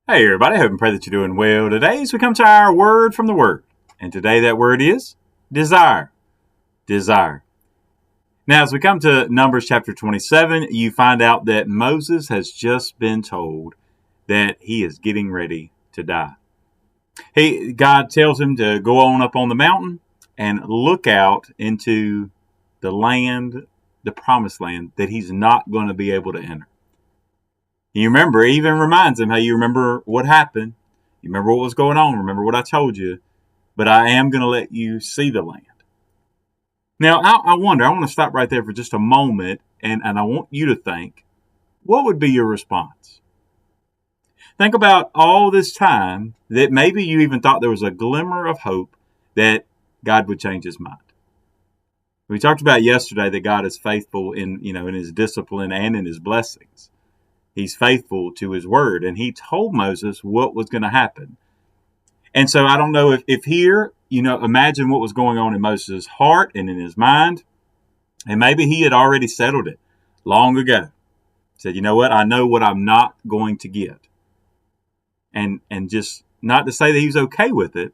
Hey everybody, I hope and pray that you're doing well today as we come to our word from the Word. And today that word is desire. Desire. Now as we come to Numbers chapter 27, you find out that Moses has just been told that he is getting ready to die. God tells him to go on up on the mountain and look out into the land, the promised land, that he's not going to be able to enter. You remember, he even reminds him, hey, you remember what happened. You remember what was going on. Remember what I told you. But I am going to let you see the land. Now, I want to stop right there for just a moment. And I want you to think, what would be your response? Think about all this time that maybe you even thought there was a glimmer of hope that God would change his mind. We talked about yesterday that God is faithful in his discipline and in his blessings. He's faithful to his word, and he told Moses what was going to happen. And so I don't know if here, imagine what was going on in Moses' heart and in his mind. And maybe he had already settled it long ago. Said, you know what? I know what I'm not going to get. And just not to say that he was okay with it,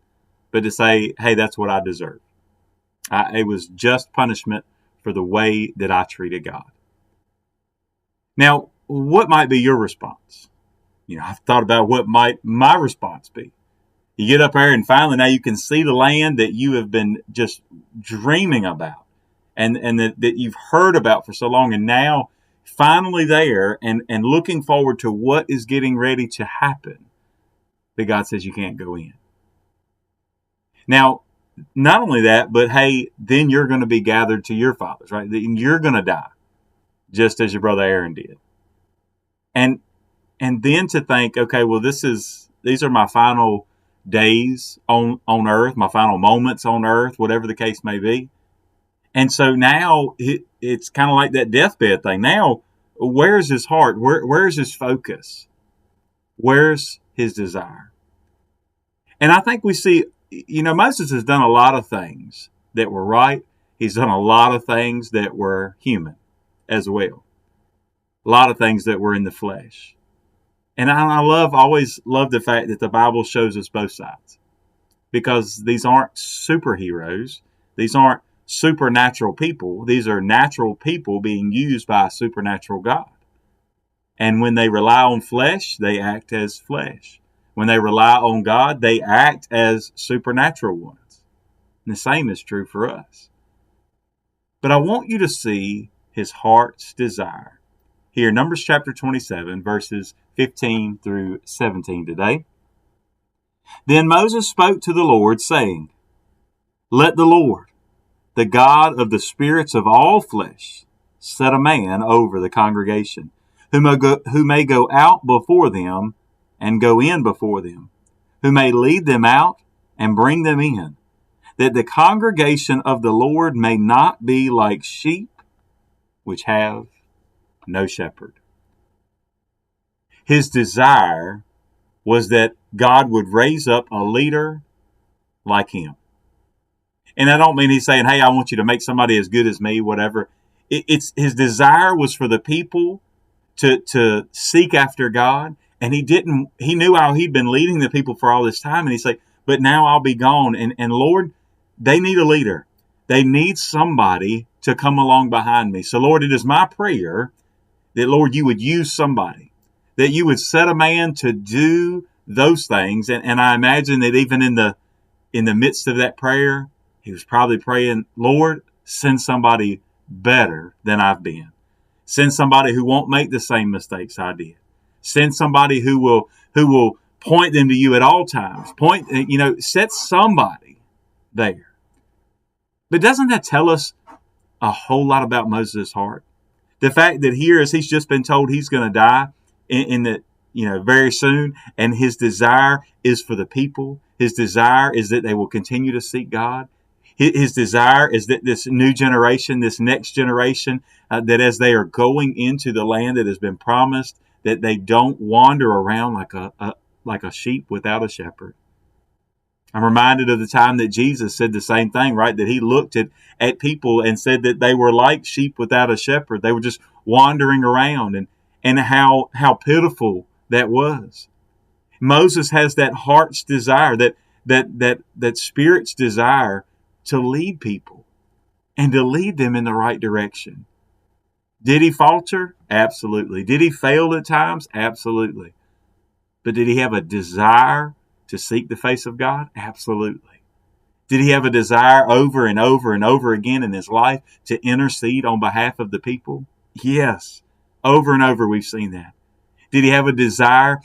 but to say, hey, that's what I deserve. It was just punishment for the way that I treated God. Now, what might be your response? I've thought about what might my response be. You get up there and finally now you can see the land that you have been just dreaming about and that you've heard about for so long. And now finally there and looking forward to what is getting ready to happen. But God says you can't go in. Now, not only that, but hey, then you're going to be gathered to your fathers, right? You're going to die just as your brother Aaron did. And then to think, okay, well, these are my final days on earth, my final moments on earth, whatever the case may be. And so now it's kind of like that deathbed thing. Now, where's his heart? Where's his focus? Where's his desire? And I think we see, Moses has done a lot of things that were right. He's done a lot of things that were human as well. A lot of things that were in the flesh. And I always love the fact that the Bible shows us both sides. Because these aren't superheroes. These aren't supernatural people. These are natural people being used by a supernatural God. And when they rely on flesh, they act as flesh. When they rely on God, they act as supernatural ones. And the same is true for us. But I want you to see his heart's desire. Here, Numbers chapter 27, verses 15 through 17 today. Then Moses spoke to the Lord, saying, Let the Lord, the God of the spirits of all flesh, set a man over the congregation, who may go out before them and go in before them, who may lead them out and bring them in, that the congregation of the Lord may not be like sheep which have no shepherd. His desire was that God would raise up a leader like him. And I don't mean he's saying, hey, I want you to make somebody as good as me, whatever. It's his desire was for the people to seek after God. And he knew how he'd been leading the people for all this time. And he's like, but now I'll be gone. And Lord, they need a leader. They need somebody to come along behind me. So Lord, it is my prayer that, Lord, you would use somebody, that you would set a man to do those things. And I imagine that even in the midst of that prayer, he was probably praying, Lord, send somebody better than I've been. Send somebody who won't make the same mistakes I did. Send somebody who will point them to you at all times. Set somebody there. But doesn't that tell us a whole lot about Moses' heart? The fact that here, as he's just been told he's going to die very soon, and his desire is for the people. His desire is that they will continue to seek God. His desire is that this new generation, this next generation, that as they are going into the land that has been promised, that they don't wander around like a sheep without a shepherd. I'm reminded of the time that Jesus said the same thing, right? That he looked at people and said that they were like sheep without a shepherd. They were just wandering around, and how pitiful that was. Moses has that heart's desire, that spirit's desire to lead people and to lead them in the right direction. Did he falter? Absolutely. Did he fail at times? Absolutely. But did he have a desire to seek the face of God? Absolutely. Did he have a desire over and over and over again in his life to intercede on behalf of the people? Yes. Over and over we've seen that. Did he have a desire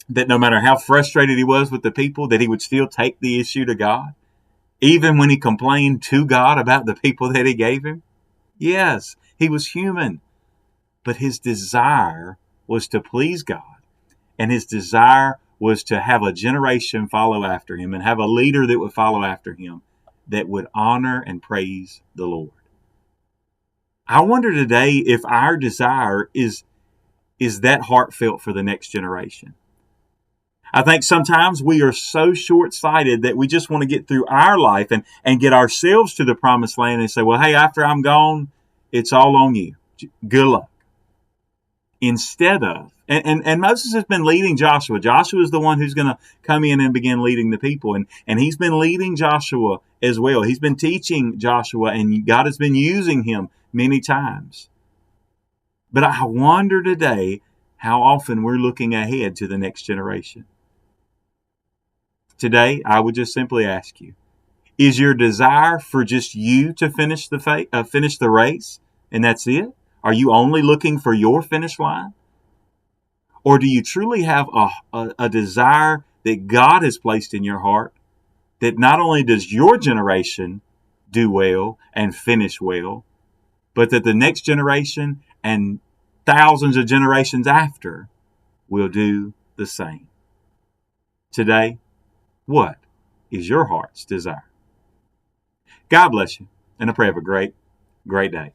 that no matter how frustrated he was with the people, that he would still take the issue to God? Even when he complained to God about the people that he gave him? Yes, he was human. But his desire was to please God. And his desire was to have a generation follow after him and have a leader that would follow after him that would honor and praise the Lord. I wonder today if our desire is that heartfelt for the next generation. I think sometimes we are so short-sighted that we just want to get through our life and get ourselves to the promised land and say, well, hey, after I'm gone, it's all on you. Good luck. Instead of, and Moses has been leading Joshua. Joshua is the one who's going to come in and begin leading the people. And he's been leading Joshua as well. He's been teaching Joshua, and God has been using him many times. But I wonder today how often we're looking ahead to the next generation. Today, I would just simply ask you, is your desire for just you to finish the race, and that's it? Are you only looking for your finish line? Or do you truly have a desire that God has placed in your heart, that not only does your generation do well and finish well, but that the next generation and thousands of generations after will do the same? Today, what is your heart's desire? God bless you, and I pray have a great, great day.